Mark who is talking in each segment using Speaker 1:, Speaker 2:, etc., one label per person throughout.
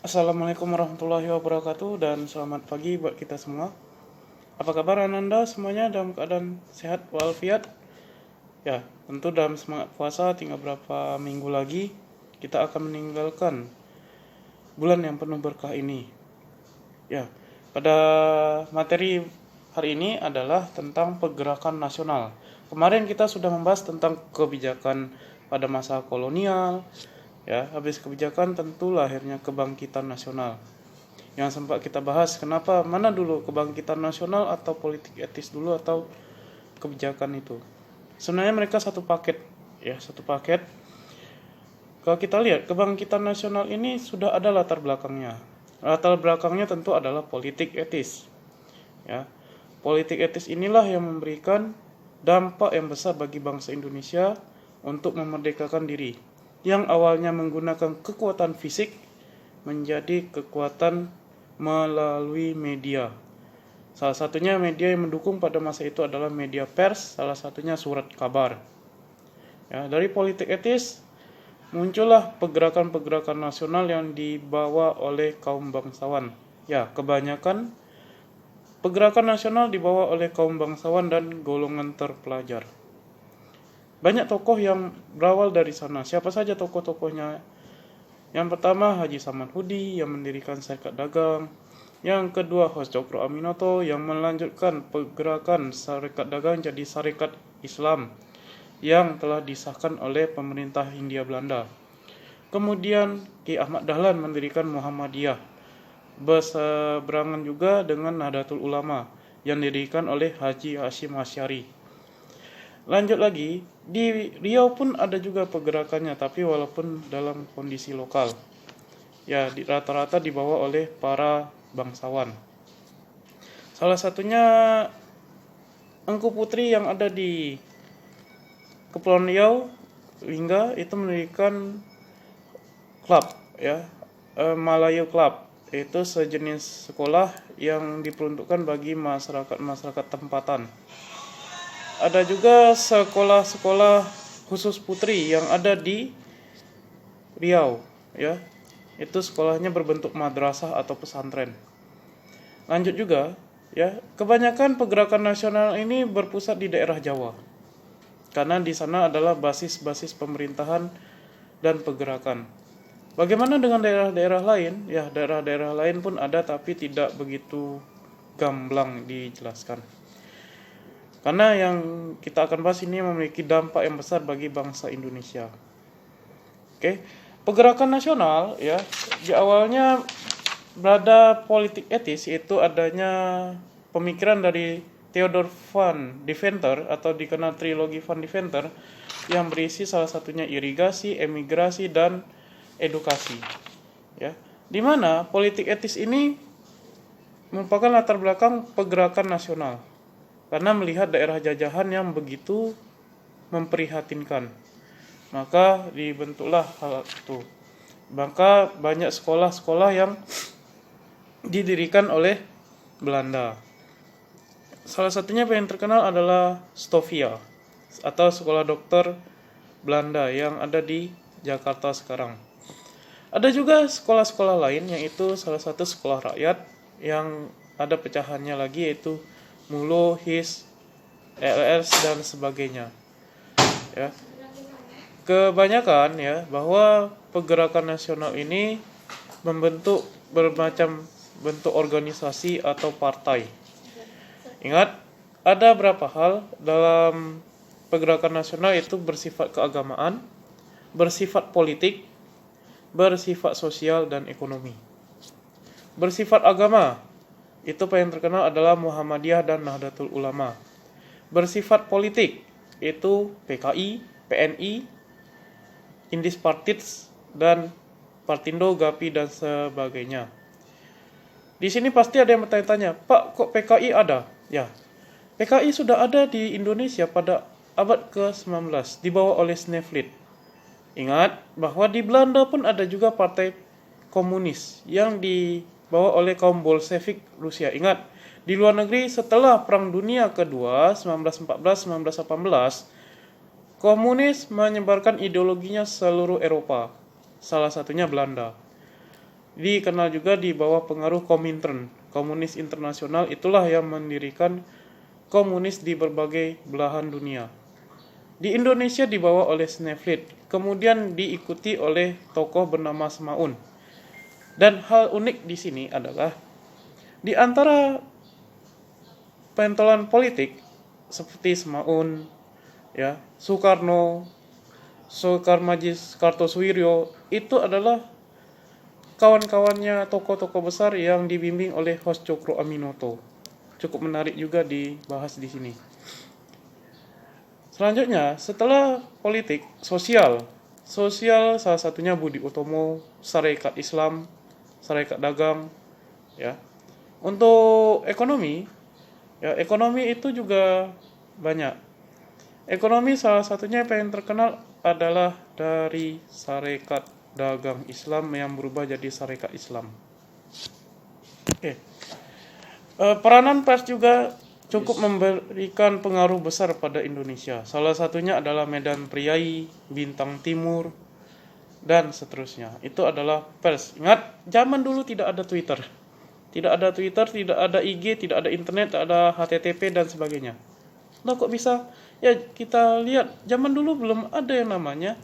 Speaker 1: Assalamualaikum warahmatullahi wabarakatuh dan selamat pagi buat kita semua. Apa kabar Ananda semuanya dalam keadaan sehat walafiat? Ya, tentu dalam semangat puasa tinggal berapa minggu lagi kita akan meninggalkan bulan yang penuh berkah ini. Ya, pada materi hari ini adalah tentang pergerakan nasional. Kemarin kita sudah membahas tentang kebijakan pada masa kolonial. Ya, habis kebijakan tentu lahirnya kebangkitan nasional. Yang sempat kita bahas kenapa mana dulu kebangkitan nasional atau politik etis dulu atau kebijakan itu. Sebenarnya mereka satu paket, ya, satu paket. Kalau kita lihat kebangkitan nasional ini sudah ada latar belakangnya. Latar belakangnya tentu adalah politik etis. Ya. Politik etis inilah yang memberikan dampak yang besar bagi bangsa Indonesia untuk memerdekakan diri. Yang awalnya menggunakan kekuatan fisik menjadi kekuatan melalui media. Salah satunya media yang mendukung pada masa itu adalah media pers, salah satunya surat kabar. Ya, dari politik etis muncullah pergerakan-pergerakan nasional yang dibawa oleh kaum bangsawan. Ya, kebanyakan pergerakan nasional dibawa oleh kaum bangsawan dan golongan terpelajar. Banyak tokoh yang berawal dari sana. Siapa saja tokoh-tokohnya? Yang pertama Haji Saman Hudi yang mendirikan Serikat Dagang. Yang kedua Hos Cokro Aminoto yang melanjutkan pergerakan Serikat Dagang jadi Serikat Islam yang telah disahkan oleh pemerintah Hindia Belanda. Kemudian Ki Ahmad Dahlan mendirikan Muhammadiyah. Berseberangan juga dengan Nahdlatul Ulama yang didirikan oleh Haji Hashim Asy'ari. Lanjut lagi, di Riau pun ada juga pergerakannya, tapi walaupun dalam kondisi lokal. Ya, rata-rata dibawa oleh para bangsawan. Salah satunya Engku Putri yang ada di Kepulauan Riau, Lingga, itu mendirikan klub, ya, Malayu Club. Itu sejenis sekolah yang diperuntukkan bagi masyarakat tempatan. Ada juga sekolah-sekolah khusus putri yang ada di Riau, ya. Itu sekolahnya berbentuk madrasah atau pesantren. Lanjut juga, ya, kebanyakan pergerakan nasional ini berpusat di daerah Jawa. Karena di sana adalah basis-basis pemerintahan dan pergerakan. Bagaimana dengan daerah-daerah lain? Ya, daerah-daerah lain pun ada tapi tidak begitu gamblang dijelaskan. Karena yang kita akan bahas ini memiliki dampak yang besar bagi bangsa Indonesia. Oke, pergerakan nasional, ya, di awalnya berada politik etis, yaitu adanya pemikiran dari Theodor van Deventer atau dikenal trilogi Van Deventer yang berisi salah satunya irigasi, emigrasi, dan edukasi. Ya, di mana politik etis ini merupakan latar belakang pergerakan nasional. Karena melihat daerah jajahan yang begitu memprihatinkan, maka dibentuklah hal itu. Maka banyak sekolah-sekolah yang didirikan oleh Belanda. Salah satunya yang terkenal adalah Stovia atau sekolah dokter Belanda yang ada di Jakarta sekarang. Ada juga sekolah-sekolah lain, yaitu salah satu sekolah rakyat yang ada pecahannya lagi, yaitu Mulo, HIS, LS, dan sebagainya. Ya. Kebanyakan, ya, bahwa pergerakan nasional ini membentuk bermacam bentuk organisasi atau partai. Ingat, ada beberapa hal dalam pergerakan nasional, itu bersifat keagamaan, bersifat politik, bersifat sosial, dan ekonomi. Bersifat agama, itu yang terkenal adalah Muhammadiyah dan Nahdlatul Ulama. Bersifat politik, itu PKI, PNI, Indis Partits, dan Partindo, GAPI, dan sebagainya. Di sini pasti ada yang bertanya-tanya, Pak, kok PKI ada? Ya, PKI sudah ada di Indonesia pada abad ke-19, dibawa oleh Sneflit. Ingat bahwa di Belanda pun ada juga partai komunis yang dibawa oleh kaum Bolshevik Rusia. Ingat, di luar negeri setelah Perang Dunia Kedua 1914-1918, komunis menyebarkan ideologinya seluruh Eropa, salah satunya Belanda. dikenal juga di bawah pengaruh Komintern, Komunis Internasional. Itulah yang mendirikan komunis di berbagai belahan dunia. Di Indonesia dibawa oleh Sneflit, kemudian diikuti oleh tokoh bernama Semaun. Dan hal unik di sini adalah di antara pentolan politik seperti Semaun, ya, Soekarno, Soekarmajis Kartosuwiryo, itu adalah kawan-kawannya tokoh-tokoh besar yang dibimbing oleh Hos Cokro Aminoto. Cukup menarik juga dibahas di sini. Selanjutnya, setelah politik, sosial salah satunya Budi Utomo, Sarekat Islam, Sarekat Dagang, ya. Untuk ekonomi, ya, ekonomi itu juga banyak. Ekonomi salah satunya yang paling terkenal adalah dari Sarekat Dagang Islam yang berubah jadi Sarekat Islam. Oke. Peranan pers juga cukup memberikan pengaruh besar pada Indonesia. Salah satunya adalah Medan Priai, Bintang Timur, dan seterusnya. Itu adalah pers. Ingat, zaman dulu tidak ada Twitter. Tidak ada Twitter, tidak ada IG, tidak ada internet, tidak ada HTTP, dan sebagainya. Nah, kok bisa? Ya, kita lihat, zaman dulu belum ada yang namanya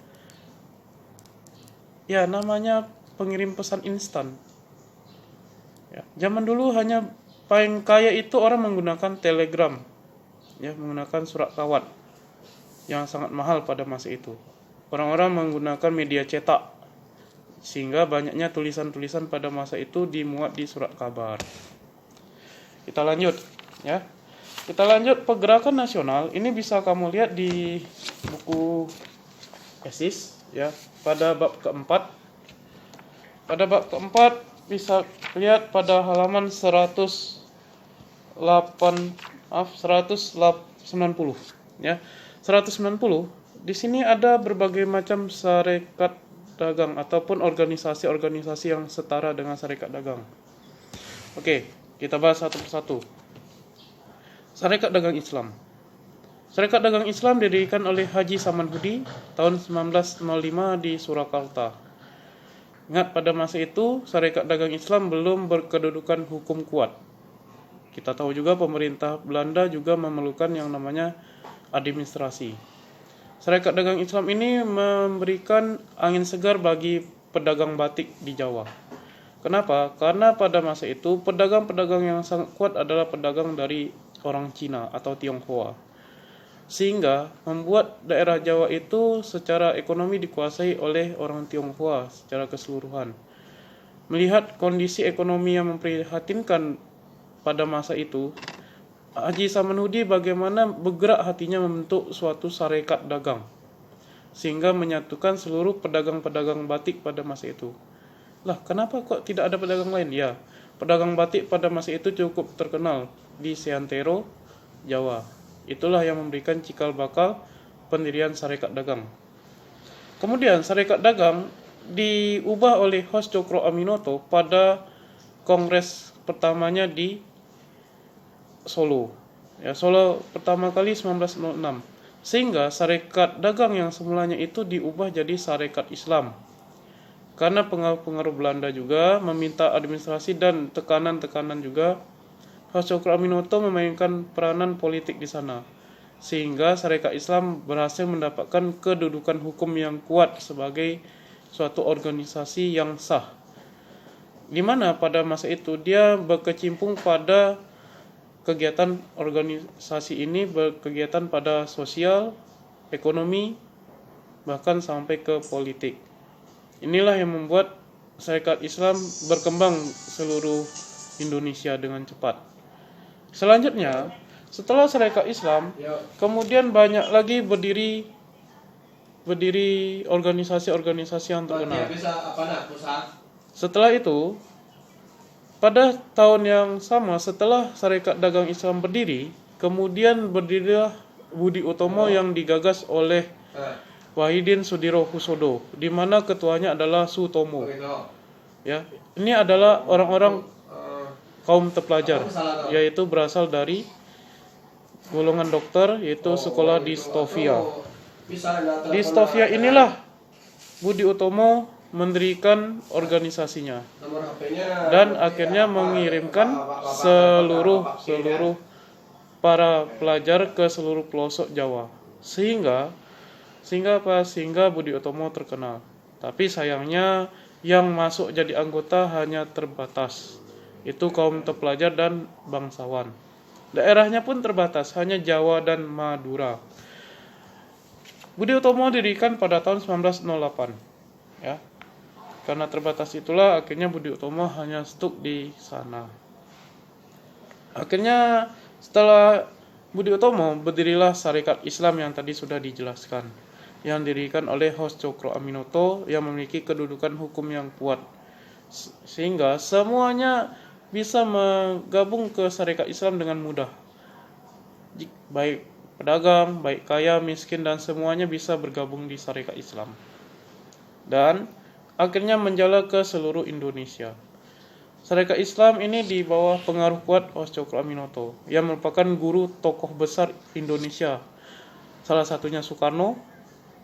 Speaker 1: pengirim pesan instan. Ya, zaman dulu hanya paling kaya itu orang menggunakan telegram, ya, menggunakan surat kawat yang sangat mahal pada masa itu. Orang-orang menggunakan media cetak, sehingga banyaknya tulisan-tulisan pada masa itu dimuat di surat kabar. Kita lanjut, ya. Kita lanjut pergerakan nasional. Ini bisa kamu lihat di buku tesis, ya, pada bab keempat. Pada bab keempat bisa lihat pada halaman 190, ya. 190. Di sini ada berbagai macam sarekat dagang ataupun organisasi-organisasi yang setara dengan sarekat dagang. Oke, kita bahas satu persatu. Sarekat Dagang Islam. Sarekat Dagang Islam didirikan oleh Haji Samanhudi tahun 1905 di Surakarta. Ingat, pada masa itu Sarekat Dagang Islam belum berkedudukan hukum kuat. Kita tahu juga pemerintah Belanda juga memerlukan yang namanya administrasi. Sarekat Dagang Islam ini memberikan angin segar bagi pedagang batik di Jawa. Kenapa? Karena pada masa itu pedagang-pedagang yang sangat kuat adalah pedagang dari orang Cina atau Tionghoa. Sehingga membuat daerah Jawa itu secara ekonomi dikuasai oleh orang Tionghoa secara keseluruhan. Melihat kondisi ekonomi yang memprihatinkan pada masa itu, Haji Samanhudi bagaimana bergerak hatinya membentuk suatu sarekat dagang, sehingga menyatukan seluruh pedagang-pedagang batik pada masa itu. Lah, kenapa kok tidak ada pedagang lain? Ya, pedagang batik pada masa itu cukup terkenal di Seantero, Jawa. Itulah yang memberikan cikal bakal pendirian sarekat dagang. Kemudian sarekat dagang diubah oleh Hos Cokro Aminoto pada kongres pertamanya di Solo. Ya, Solo pertama kali 1906. Sehingga sarekat dagang yang semulanya itu diubah jadi sarekat Islam. Karena pengaruh Belanda juga meminta administrasi dan tekanan-tekanan juga, Hos Cokro Aminoto memainkan peranan politik di sana, sehingga Sarekat Islam berhasil mendapatkan kedudukan hukum yang kuat sebagai suatu organisasi yang sah, di mana pada masa itu dia berkecimpung pada kegiatan organisasi ini, berkegiatan pada sosial, ekonomi, bahkan sampai ke politik. Inilah yang membuat Sarekat Islam berkembang seluruh Indonesia dengan cepat. Selanjutnya, setelah Sarekat Islam, kemudian banyak lagi berdiri organisasi-organisasi yang terkenal. Setelah itu, pada tahun yang sama setelah Sarekat Dagang Islam berdiri, kemudian berdirilah Budi Utomo yang digagas oleh Wahidin Sudirohusodo, di mana ketuanya adalah Sutomo. Ya, ini adalah orang-orang kaum terpelajar, yaitu berasal dari golongan dokter, yaitu sekolah di Stovia. Di Stovia inilah Budi Utomo mendirikan organisasinya
Speaker 2: Nomor HP-nya
Speaker 1: dan akhirnya mengirimkan seluruh para pelajar ke seluruh pelosok Jawa. Sehingga Budi Utomo terkenal. Tapi sayangnya yang masuk jadi anggota hanya terbatas. Itu kaum terpelajar dan bangsawan. Daerahnya pun terbatas, hanya Jawa dan Madura. Budi Utomo didirikan pada tahun 1908. Ya. Karena terbatas itulah akhirnya Budi Utomo hanya stuck di sana. Akhirnya setelah Budi Utomo berdirilah Sarekat Islam yang tadi sudah dijelaskan, yang didirikan oleh Hos Cokro Aminoto yang memiliki kedudukan hukum yang kuat, sehingga semuanya bisa menggabung ke Sarekat Islam dengan mudah. Baik pedagang, baik kaya, miskin, dan semuanya bisa bergabung di Sarekat Islam. Dan akhirnya menjalar ke seluruh Indonesia. Sarekat Islam ini di bawah pengaruh kuat Hos Cokro Aminoto yang merupakan guru tokoh besar Indonesia. Salah satunya Soekarno,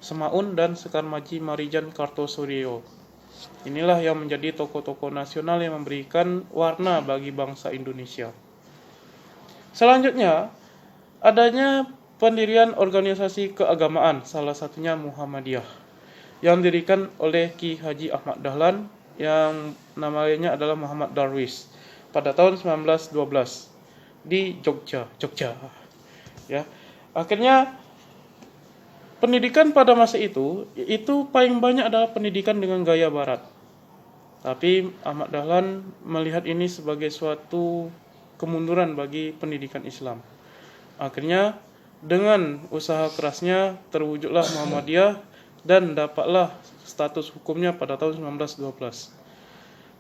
Speaker 1: Semaun, dan Sekar Maji Marijan Kartosuryo. Inilah yang menjadi tokoh-tokoh nasional yang memberikan warna bagi bangsa Indonesia. Selanjutnya, adanya pendirian organisasi keagamaan, salah satunya Muhammadiyah, yang didirikan oleh Ki Haji Ahmad Dahlan yang namanya adalah Muhammad Darwis pada tahun 1912 di Jogja. Ya. Akhirnya pendidikan pada masa itu paling banyak adalah pendidikan dengan gaya barat. Tapi Ahmad Dahlan melihat ini sebagai suatu kemunduran bagi pendidikan Islam. Akhirnya dengan usaha kerasnya terwujudlah Muhammadiyah dan dapatlah status hukumnya pada tahun 1912.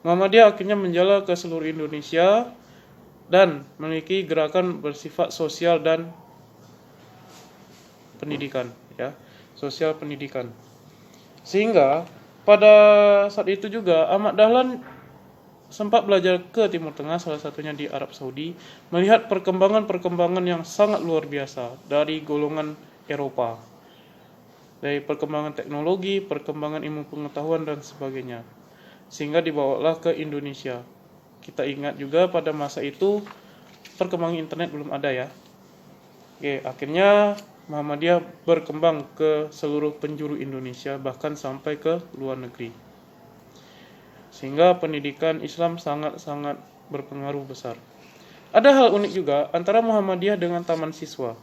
Speaker 1: Muhammadiyah akhirnya menjalar ke seluruh Indonesia dan memiliki gerakan bersifat sosial dan pendidikan, ya, sosial pendidikan. Sehingga pada saat itu juga Ahmad Dahlan sempat belajar ke Timur Tengah, salah satunya di Arab Saudi, melihat perkembangan yang sangat luar biasa dari golongan Eropa. Dari perkembangan teknologi, perkembangan ilmu pengetahuan, dan sebagainya. Sehingga dibawalah ke Indonesia. Kita ingat juga pada masa itu perkembangan internet belum ada, ya. Oke, akhirnya Muhammadiyah berkembang ke seluruh penjuru Indonesia, bahkan sampai ke luar negeri. Sehingga pendidikan Islam sangat-sangat berpengaruh besar. Ada hal unik juga antara Muhammadiyah dengan Taman Siswa.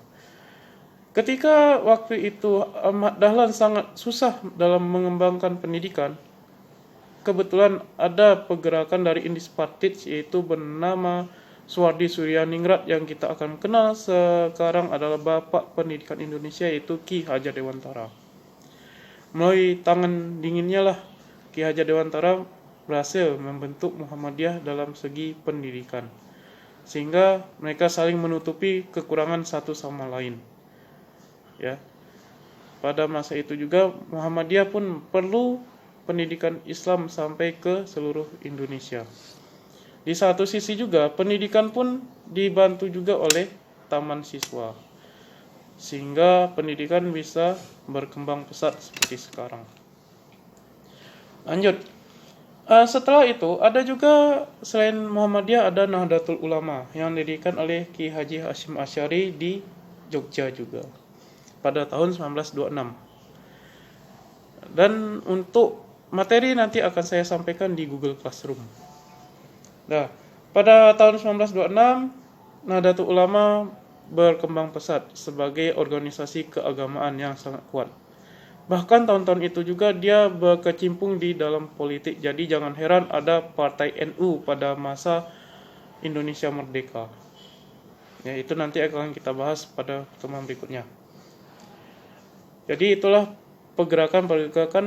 Speaker 1: Ketika waktu itu Ahmad Dahlan sangat susah dalam mengembangkan pendidikan, kebetulan ada pergerakan dari Indis Partij yaitu bernama Suwardi Suryaningrat yang kita akan kenal sekarang adalah Bapak Pendidikan Indonesia yaitu Ki Hajar Dewantara. Melalui tangan dinginnya lah Ki Hajar Dewantara berhasil membentuk Muhammadiyah dalam segi pendidikan, sehingga mereka saling menutupi kekurangan satu sama lain. Ya, pada masa itu juga Muhammadiyah pun perlu pendidikan Islam sampai ke seluruh Indonesia. Di satu sisi juga pendidikan pun dibantu juga oleh Taman Siswa, sehingga pendidikan bisa berkembang pesat seperti sekarang. Lanjut. Setelah itu ada juga selain Muhammadiyah ada Nahdlatul Ulama yang didirikan oleh Ki Haji Hasyim Asy'ari di Jogja juga pada tahun 1926. Dan untuk materi nanti akan saya sampaikan di Google Classroom. Nah, pada tahun 1926 Nahdlatul Ulama berkembang pesat sebagai organisasi keagamaan yang sangat kuat. Bahkan tahun-tahun itu juga dia berkecimpung di dalam politik. Jadi jangan heran ada Partai NU pada masa Indonesia Merdeka. Ya, itu nanti akan kita bahas pada pertemuan berikutnya. Jadi itulah pergerakan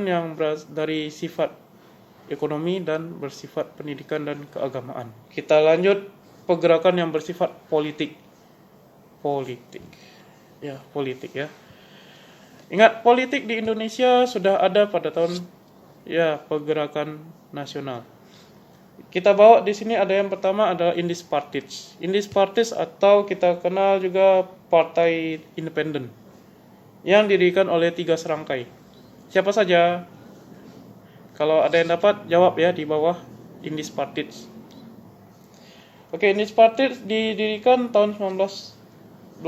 Speaker 1: yang dari sifat ekonomi dan bersifat pendidikan dan keagamaan. Kita lanjut pergerakan yang bersifat politik. Politik ya. Ingat, politik di Indonesia sudah ada pada tahun pergerakan nasional. Kita bawa di sini ada yang pertama adalah Indis Partij. Indis Partij atau kita kenal juga Partai Independen yang didirikan oleh 3 serangkai. Siapa saja? Kalau ada yang dapat jawab ya di bawah. Indis Partits. Oke, Indis Partits didirikan tahun 1912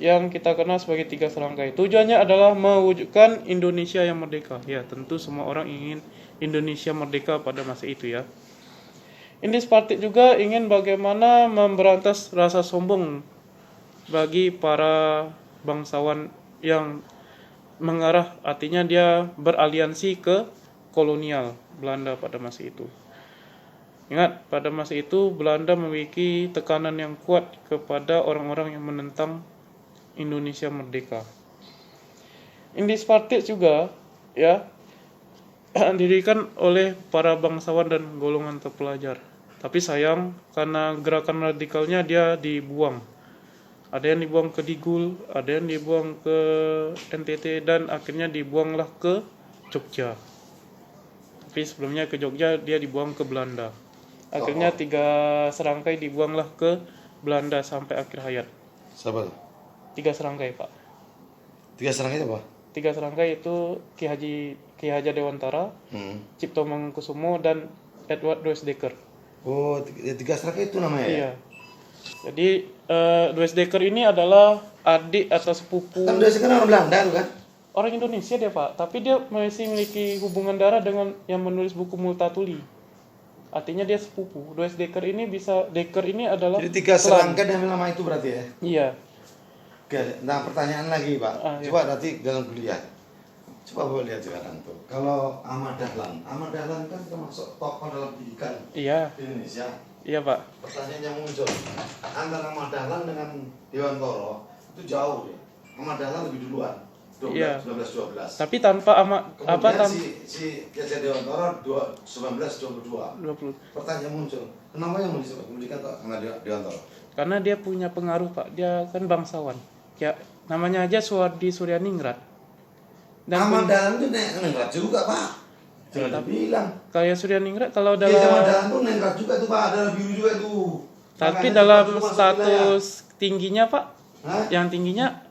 Speaker 1: yang kita kenal sebagai Tiga Serangkai. Tujuannya adalah mewujudkan Indonesia yang merdeka. Ya, tentu semua orang ingin Indonesia merdeka pada masa itu ya. Indis Partits juga ingin bagaimana memberantas rasa sombong bagi para bangsawan yang mengarah, artinya dia beraliansi ke kolonial Belanda pada masa itu. Ingat, pada masa itu Belanda memiliki tekanan yang kuat kepada orang-orang yang menentang Indonesia merdeka. Indis Partits juga ya didirikan oleh para bangsawan dan golongan terpelajar. Tapi sayang karena gerakan radikalnya dia dibuang. Ada yang dibuang ke Digul, ada yang dibuang ke NTT, dan akhirnya dibuanglah ke Jogja. Tapi sebelumnya ke Jogja dia dibuang ke Belanda. Akhirnya Tiga Serangkai dibuanglah ke Belanda sampai akhir hayat.
Speaker 2: Siapa tuh?
Speaker 1: Tiga Serangkai, Pak.
Speaker 2: Tiga Serangkai apa?
Speaker 1: Tiga Serangkai itu Ki Hajar Dewantara, Cipto Mangunkusumo, dan Edward Dwesdecker.
Speaker 2: Oh, Tiga Serangkai itu namanya ya?
Speaker 1: Iya. Jadi Dwesdecker ini adalah adik atau sepupu.
Speaker 2: Kan Dwesdecker orang Belanda tuh kan?
Speaker 1: Orang Indonesia dia, Pak, tapi dia masih memiliki hubungan darah dengan yang menulis buku Multatuli. Artinya dia sepupu. Dwesdecker ini Decker ini adalah
Speaker 2: Jadi Tiga Serangkai diambil nama itu berarti ya?
Speaker 1: Iya.
Speaker 2: Oke, nah pertanyaan lagi Pak.
Speaker 1: Iya.
Speaker 2: Coba nanti dalam kuliah. Coba Bapak lihat sekarang tuh. Kalau Ahmad Dahlan kan termasuk tokoh dalam pendidikan
Speaker 1: Iya.
Speaker 2: di Indonesia.
Speaker 1: Iya, Pak.
Speaker 2: Pertanyaan yang muncul antara Ahmad Dahlan dengan Dewantara itu jauh ya. Ahmad Dahlan lebih duluan. 1912.
Speaker 1: Tapi tanpa
Speaker 2: Kemudian si Ki Hajar Dewantara 1922.
Speaker 1: 20.
Speaker 2: Pertanyaan muncul, kenapa yang memiliki karena Dewantara?
Speaker 1: Karena dia punya pengaruh, Pak. Dia kan bangsawan. Ya, namanya aja Suwardi Suryaningrat.
Speaker 2: Ahmad Dahlan itu nengrat juga, Pak. Jangan dibilang.
Speaker 1: Kayak Suryaningrat kalau dalam
Speaker 2: Ahmad Dahlan tuh nengrat juga tuh, Pak. Ada biru juga tuh.
Speaker 1: Tapi
Speaker 2: Makanya
Speaker 1: dalam
Speaker 2: itu
Speaker 1: status tingginya, Pak.
Speaker 2: Hah?
Speaker 1: Yang tingginya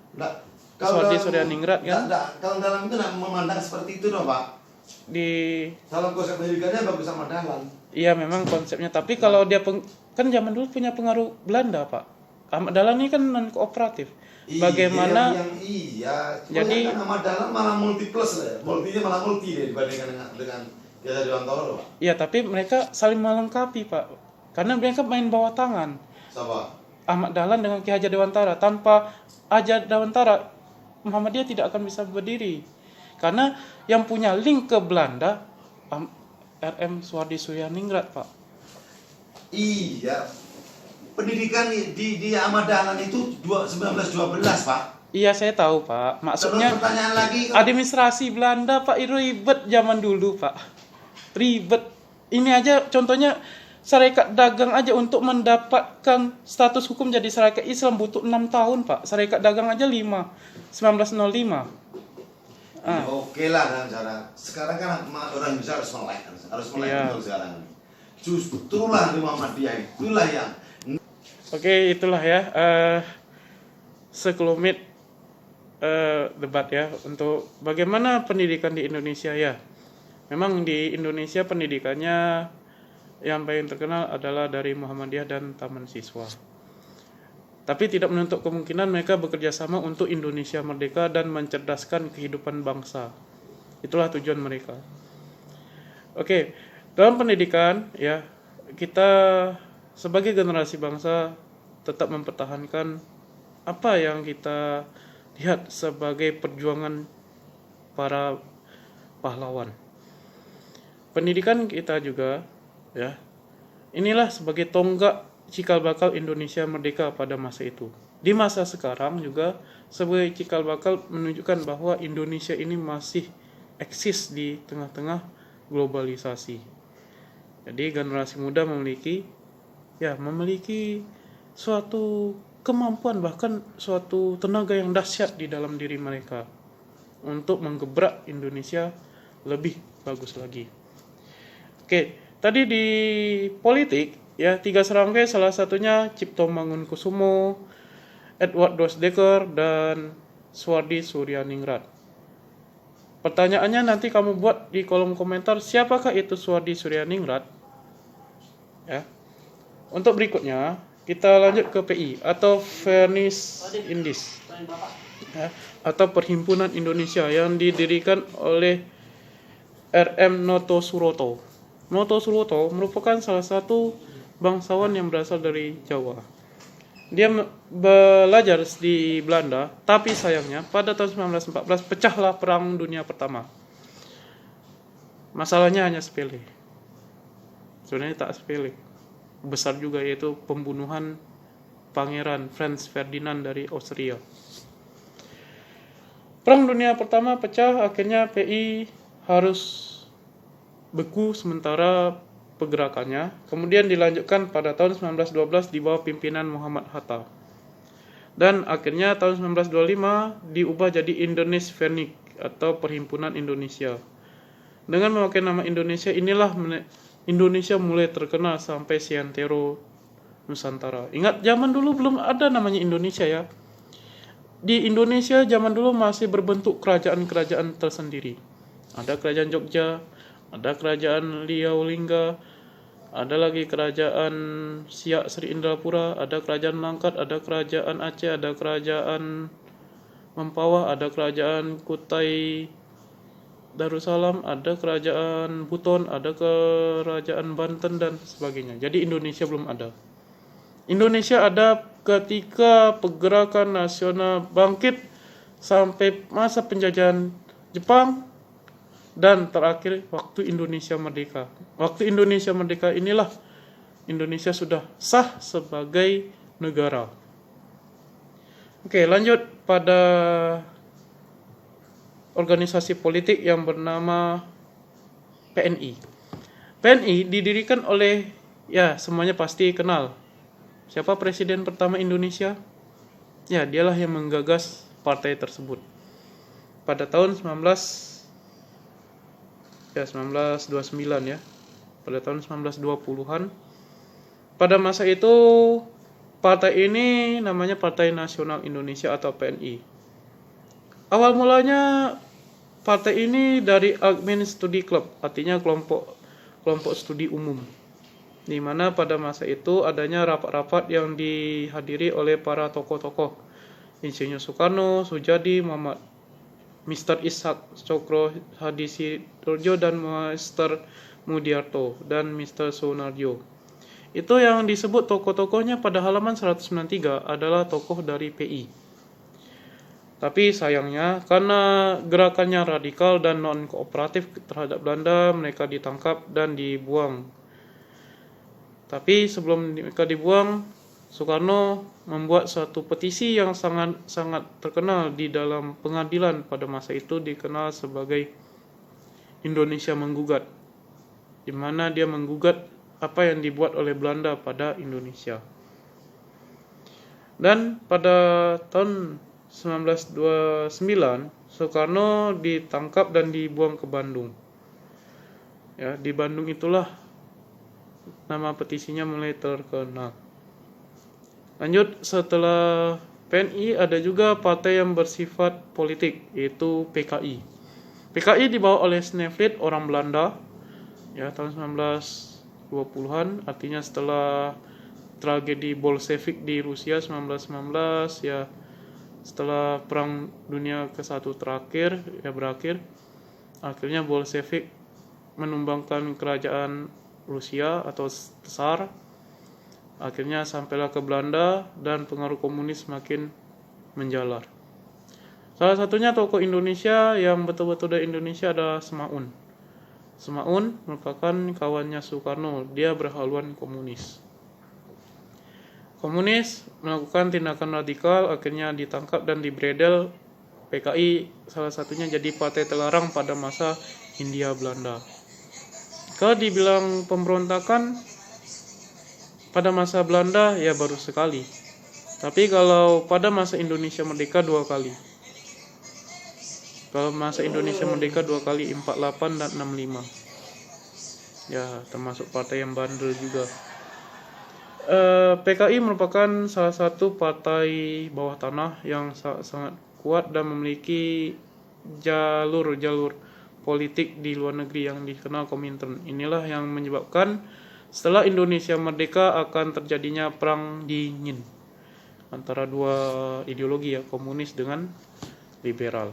Speaker 2: Kalau
Speaker 1: Suwardi
Speaker 2: dalam-
Speaker 1: Suryaningrat kan?
Speaker 2: Kalau dalam itu nggak memandang seperti itu dong, Pak.
Speaker 1: Di
Speaker 2: Dalam konsep pendidikannya bagus Ahmad Dahlan.
Speaker 1: Iya, memang konsepnya. Tapi kalau dia kan zaman dulu punya pengaruh Belanda, Pak. Ahmad Dahlan ini kan non kooperatif. Bagaimana?
Speaker 2: Iya.
Speaker 1: Jadi-
Speaker 2: kan Ahmad Dahlan malah multi plus lah. Multinya malah multi deh dibandingkan dengan Ki Hajar Dewantara, Pak.
Speaker 1: Iya, tapi mereka saling melengkapi, Pak. Karena mereka main bawah tangan.
Speaker 2: Sama.
Speaker 1: Ahmad Dahlan dengan Ki Hajar Dewantara. Tanpa Hajar Dewantara, Muhammadiyah tidak akan bisa berdiri. Karena yang punya link ke Belanda RM Suwardi Suryaningrat, Pak.
Speaker 2: Iya. Pendidikan di Ahmad Dahlan itu 1912, Pak.
Speaker 1: Iya, saya tahu, Pak. Maksudnya
Speaker 2: Terus pertanyaan lagi.
Speaker 1: administrasi Belanda, Pak, ribet zaman dulu, Pak. Ribet. Ini aja contohnya Syarikat Dagang aja untuk mendapatkan status hukum jadi syarikat Islam butuh 6 tahun, Pak. Syarikat Dagang aja 1905.
Speaker 2: Oke lah kan cara. Sekarang kan orang Indonesia harus melek
Speaker 1: Iya.
Speaker 2: betul sekarang. Justru lah di Muhammadiyah itulah yang
Speaker 1: Oke, itulah ya sekelumit debat ya untuk bagaimana pendidikan di Indonesia ya. Memang di Indonesia pendidikannya yang paling terkenal adalah dari Muhammadiyah dan Taman Siswa. Tapi tidak menutup kemungkinan mereka bekerja sama untuk Indonesia merdeka dan mencerdaskan kehidupan bangsa. Itulah tujuan mereka. Oke, dalam pendidikan ya kita sebagai generasi bangsa tetap mempertahankan apa yang kita lihat sebagai perjuangan para pahlawan. Pendidikan kita juga ya, inilah sebagai tonggak cikal bakal Indonesia merdeka pada masa itu. Di masa sekarang juga sebagai cikal bakal menunjukkan bahwa Indonesia ini masih eksis di tengah-tengah globalisasi. Jadi generasi muda memiliki suatu kemampuan, bahkan suatu tenaga yang dahsyat di dalam diri mereka untuk menggebrak Indonesia lebih bagus lagi. Oke, tadi di politik ya, Tiga Serangkai salah satunya Cipto Mangunkusumo, Edward Dwesdecker, dan Suwardi Suryaningrat. Pertanyaannya nanti kamu buat di kolom komentar, siapakah itu Suhardi Suryaningrat? Ya. Untuk berikutnya kita lanjut ke PI atau Vernis Indis, ya, atau Perhimpunan Indonesia yang didirikan oleh R.M. Noto Suroto. Noto Suroto merupakan salah satu bangsawan yang berasal dari Jawa. Dia belajar di Belanda, tapi sayangnya pada tahun 1914 pecahlah Perang Dunia Pertama. Masalahnya hanya sepele. Sebenarnya tak sepele. Besar juga, yaitu pembunuhan Pangeran Franz Ferdinand dari Austria. Perang Dunia Pertama pecah, akhirnya PI harus beku sementara pergerakannya, kemudian dilanjutkan pada tahun 1912 di bawah pimpinan Muhammad Hatta. Dan akhirnya tahun 1925 diubah jadi Indonesia Vernik atau Perhimpunan Indonesia. Dengan memakai nama Indonesia inilah Indonesia mulai terkenal sampai seantero Nusantara. Ingat zaman dulu belum ada namanya Indonesia ya. Di Indonesia zaman dulu masih berbentuk kerajaan-kerajaan tersendiri. Ada kerajaan Jogja, ada kerajaan Riau Lingga, ada lagi kerajaan Siak Sri Indrapura, ada kerajaan Langkat, ada kerajaan Aceh, ada kerajaan Mempawah, ada kerajaan Kutai Darussalam, ada kerajaan Buton, ada kerajaan Banten dan sebagainya. Jadi Indonesia belum ada. Indonesia ada ketika pergerakan nasional bangkit sampai masa penjajahan Jepang, dan terakhir waktu Indonesia merdeka. Waktu Indonesia merdeka inilah Indonesia sudah sah sebagai negara. Oke, lanjut pada organisasi politik yang bernama PNI. PNI didirikan oleh, ya semuanya pasti kenal. Siapa presiden pertama Indonesia? Ya, dialah yang menggagas partai tersebut. Pada tahun 1929 ya. Pada tahun 1920-an. Pada masa itu partai ini namanya Partai Nasional Indonesia atau PNI. Awal mulanya partai ini dari Admin Studi Club, artinya kelompok studi umum. Di mana pada masa itu adanya rapat-rapat yang dihadiri oleh para tokoh-tokoh. Insinyur Soekarno, Sujadi, Muhammad Mr. Ishak Cokro Hadisirjo dan Mr. Mudiarto dan Mr. Sunarjo. Itu yang disebut tokoh-tokohnya pada halaman 193 adalah tokoh dari PI. Tapi sayangnya karena gerakannya radikal dan non-kooperatif terhadap Belanda, mereka ditangkap dan dibuang. Tapi sebelum mereka dibuang, Soekarno membuat suatu petisi yang sangat terkenal di dalam pengadilan pada masa itu, dikenal sebagai Indonesia Menggugat, di mana dia menggugat apa yang dibuat oleh Belanda pada Indonesia. Dan pada tahun 1929 Soekarno ditangkap dan dibuang ke Bandung. Ya, di Bandung itulah nama petisinya mulai terkenal. Lanjut, setelah PNI ada juga partai yang bersifat politik, yaitu PKI. PKI dibawa oleh Sneevliet, orang Belanda, ya tahun 1920-an, artinya setelah tragedi Bolshevik di Rusia 1919, ya setelah Perang Dunia ke-1 terakhir ya berakhir, akhirnya Bolshevik menumbangkan kerajaan Rusia atau Tsar. Akhirnya sampailah ke Belanda dan pengaruh komunis makin menjalar. Salah satunya tokoh Indonesia yang betul-betul dari Indonesia adalah Semaun. Semaun merupakan kawannya Soekarno, dia berhaluan komunis. Komunis melakukan tindakan radikal, akhirnya ditangkap dan dibredel. PKI salah satunya jadi partai terlarang pada masa Hindia Belanda. Kalau dibilang pemberontakan pada masa Belanda ya baru sekali. Tapi kalau pada masa Indonesia Merdeka 2 kali. Kalau masa Indonesia Merdeka 2 kali, 48 dan 65. Ya, termasuk partai yang bandel juga. PKI merupakan salah satu partai bawah tanah yang sangat kuat dan memiliki jalur-jalur politik di luar negeri yang dikenal Komintern. Inilah yang menyebabkan setelah Indonesia merdeka akan terjadinya perang dingin antara dua ideologi ya, komunis dengan liberal.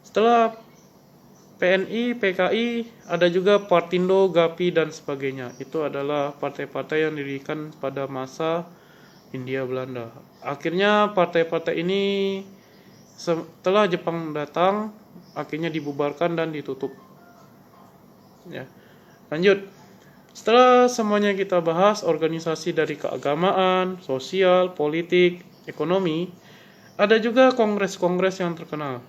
Speaker 1: Setelah PNI, PKI, ada juga Partindo, GAPI, dan sebagainya. Itu adalah partai-partai yang didirikan pada masa Hindia Belanda. Akhirnya partai-partai ini setelah Jepang datang, akhirnya dibubarkan dan ditutup. Ya. Lanjut. Setelah semuanya kita bahas, organisasi dari keagamaan, sosial, politik, ekonomi, ada juga kongres-kongres yang terkenal.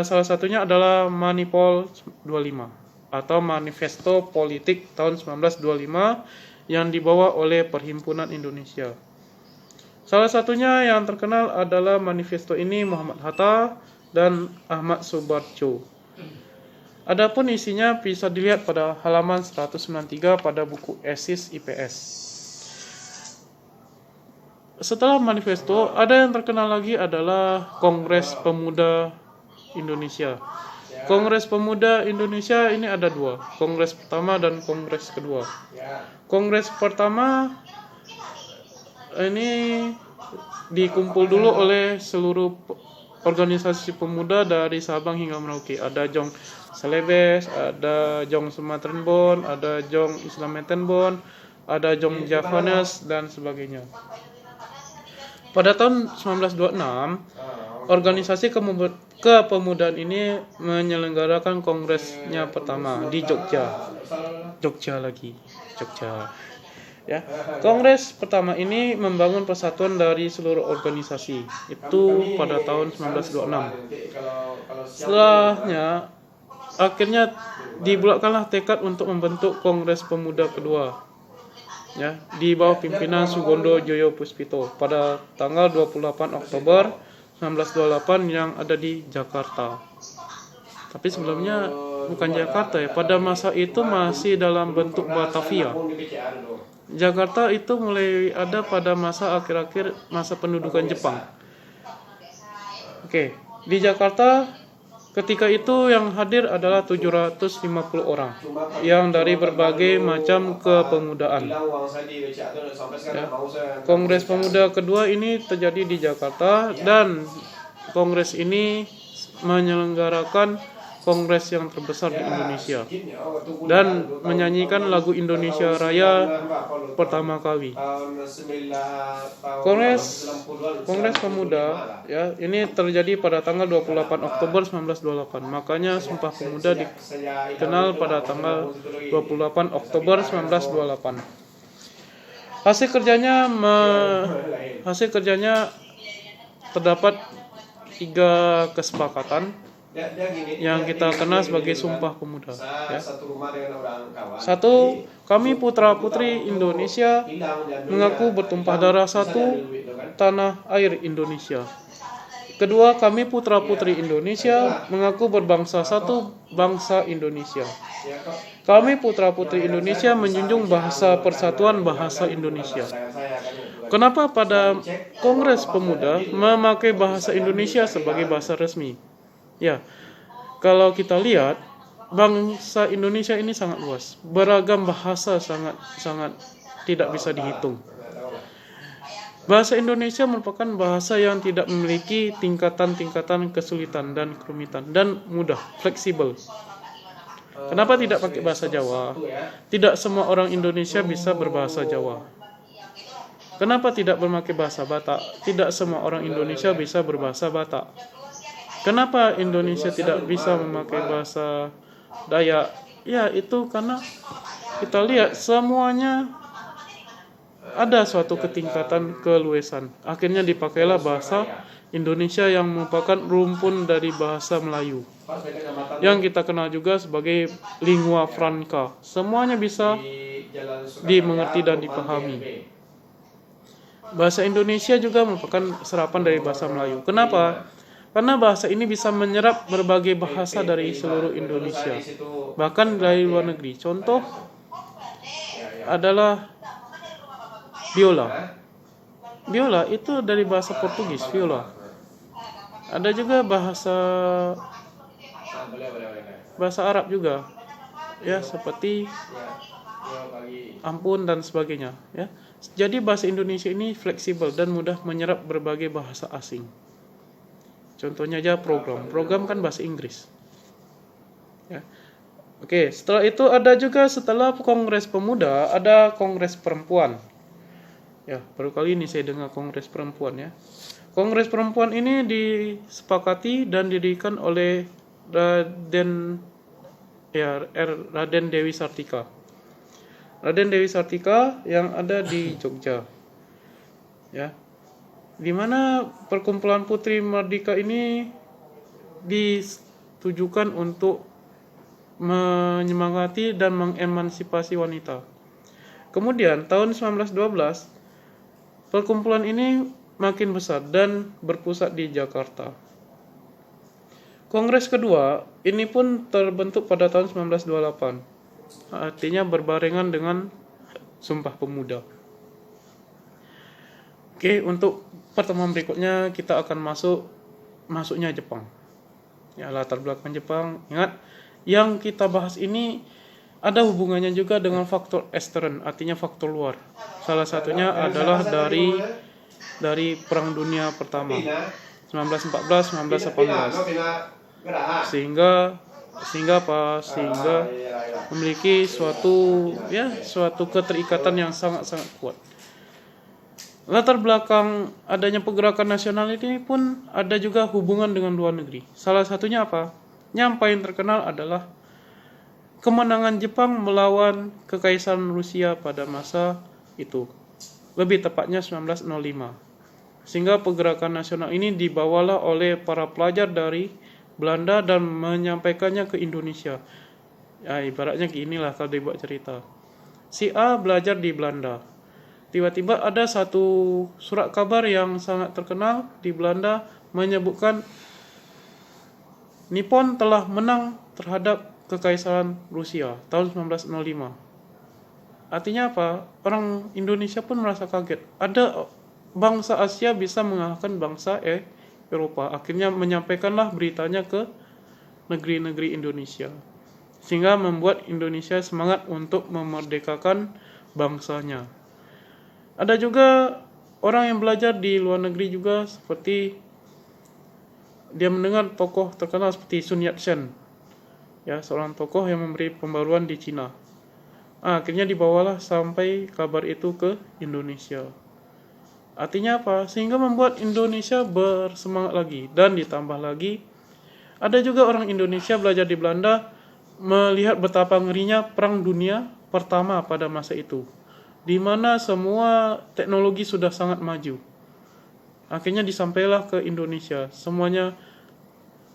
Speaker 1: Salah satunya adalah Manipol 25 atau Manifesto Politik tahun 1925 yang dibawa oleh Perhimpunan Indonesia. Salah satunya yang terkenal adalah manifesto ini Muhammad Hatta dan Ahmad Subarjo. Adapun isinya bisa dilihat pada halaman 193 pada buku Esis IPS. Setelah manifesto, ada yang terkenal lagi adalah Kongres Pemuda Indonesia. Kongres Pemuda Indonesia ini ada dua, kongres pertama dan kongres kedua. Kongres pertama ini dikumpul dulu oleh seluruh organisasi pemuda dari Sabang hingga Merauke. Ada Jong Celebes, ada Jong Sumatran Bon, ada Jong Islameten Bon, ada Jong Javanes dan sebagainya. Pada tahun 1926, organisasi kepemudaan ini menyelenggarakan kongresnya pertama di Jogja. Ya. Kongres pertama ini membangun persatuan dari seluruh organisasi. Itu pada tahun 1926. Setelahnya akhirnya dibuatkanlah tekad untuk membentuk Kongres Pemuda kedua. Ya, di bawah pimpinan Sugondo Joyo Puspito pada tanggal 28 Oktober 1928 yang ada di Jakarta. Tapi sebelumnya bukan Jakarta ya, pada masa itu masih dalam bentuk Batavia. Jakarta itu mulai ada pada masa akhir-akhir masa pendudukan Jepang. Oke, di Jakarta ketika itu yang hadir adalah 750 orang yang dari berbagai macam kepemudaan. Ya. Kongres Pemuda kedua ini terjadi di Jakarta dan kongres ini menyelenggarakan kongres yang terbesar di Indonesia dan menyanyikan lagu Indonesia Raya pertama kali. Kongres Pemuda ya, ini terjadi pada tanggal 28 Oktober 1928. Makanya Sumpah Pemuda dikenal pada tanggal 28 Oktober 1928. Hasil kerjanya terdapat 3 kesepakatan yang kita kenal sebagai Sumpah Pemuda. Ya. 1. Kami putra-putri Indonesia mengaku bertumpah darah satu tanah air Indonesia. 2. Kami putra-putri Indonesia mengaku berbangsa satu bangsa Indonesia. Kami putra-putri Indonesia menjunjung bahasa persatuan bahasa Indonesia. Kenapa pada Kongres Pemuda memakai bahasa Indonesia sebagai bahasa resmi? Ya, kalau kita lihat bangsa Indonesia ini sangat luas, beragam bahasa sangat tidak bisa dihitung. Bahasa Indonesia merupakan bahasa yang tidak memiliki tingkatan-tingkatan kesulitan dan kerumitan dan mudah, fleksibel. Kenapa tidak pakai bahasa Jawa? Tidak semua orang Indonesia bisa berbahasa Jawa. Kenapa tidak memakai bahasa Batak? Tidak semua orang Indonesia bisa berbahasa Batak. Kenapa Indonesia tidak bisa memakai bahasa Dayak? Ya, itu karena kita lihat semuanya ada suatu ketingkatan keluasan. Akhirnya dipakailah bahasa Indonesia yang merupakan rumpun dari bahasa Melayu, yang kita kenal juga sebagai lingua franca. Semuanya bisa dimengerti dan dipahami. Bahasa Indonesia juga merupakan serapan dari bahasa Melayu. Kenapa? Karena bahasa ini bisa menyerap berbagai bahasa dari seluruh Indonesia, bahkan dari luar negeri. Contoh adalah biola. Biola itu dari bahasa Portugis, viola. Ada juga bahasa Arab juga, ya, seperti ampun dan sebagainya, ya. Jadi bahasa Indonesia ini fleksibel dan mudah menyerap berbagai bahasa asing. Contohnya aja program kan bahasa Inggris, ya. Oke, setelah itu ada juga setelah Kongres Pemuda ada Kongres Perempuan. Ya, baru kali ini saya dengar Kongres Perempuan, ya. Kongres Perempuan ini disepakati dan didirikan oleh Raden Dewi Sartika. Raden Dewi Sartika yang ada di Jogja. Ya. Di mana perkumpulan Putri Merdeka ini ditujukan untuk menyemangati dan mengemansipasi wanita. Kemudian tahun 1912 perkumpulan ini makin besar dan berpusat di Jakarta. Kongres kedua ini pun terbentuk pada tahun 1928. Artinya berbarengan dengan Sumpah Pemuda. Oke, untuk pertemuan berikutnya kita akan masuknya Jepang. Ya, latar belakang Jepang. Ingat, yang kita bahas ini ada hubungannya juga dengan faktor ekstern, artinya faktor luar. Salah satunya adalah dari Perang Dunia Pertama 1914-1918. Sehingga memiliki suatu keterikatan yang sangat-sangat kuat. Latar belakang adanya pergerakan nasional ini pun ada juga hubungan dengan luar negeri. Salah satunya apa? Yang paling terkenal adalah kemenangan Jepang melawan Kekaisaran Rusia pada masa itu. Lebih tepatnya 1905. Sehingga pergerakan nasional ini dibawalah oleh para pelajar dari Belanda dan menyampaikannya ke Indonesia. Ya, ibaratnya inilah kalau dibuat cerita. Si A belajar di Belanda. Tiba-tiba ada satu surat kabar yang sangat terkenal di Belanda menyebutkan Nippon telah menang terhadap Kekaisaran Rusia tahun 1905. Artinya apa? Orang Indonesia pun merasa kaget. Ada bangsa Asia bisa mengalahkan bangsa Eropa. Akhirnya menyampaikanlah beritanya ke negeri-negeri Indonesia. Sehingga membuat Indonesia semangat untuk memerdekakan bangsanya. Ada juga orang yang belajar di luar negeri juga, seperti dia mendengar tokoh terkenal seperti Sun Yat-sen, ya, seorang tokoh yang memberi pembaruan di Cina. Akhirnya dibawalah sampai kabar itu ke Indonesia. Artinya apa? Sehingga membuat Indonesia bersemangat lagi. Dan ditambah lagi, ada juga orang Indonesia belajar di Belanda melihat betapa ngerinya Perang Dunia Pertama pada masa itu, di mana semua teknologi sudah sangat maju. Akhirnya disampailah ke Indonesia. Semuanya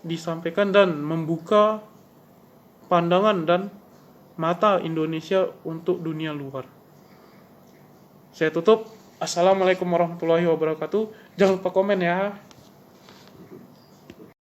Speaker 1: disampaikan dan membuka pandangan dan mata Indonesia untuk dunia luar. Saya tutup. Assalamualaikum warahmatullahi wabarakatuh. Jangan lupa komen ya.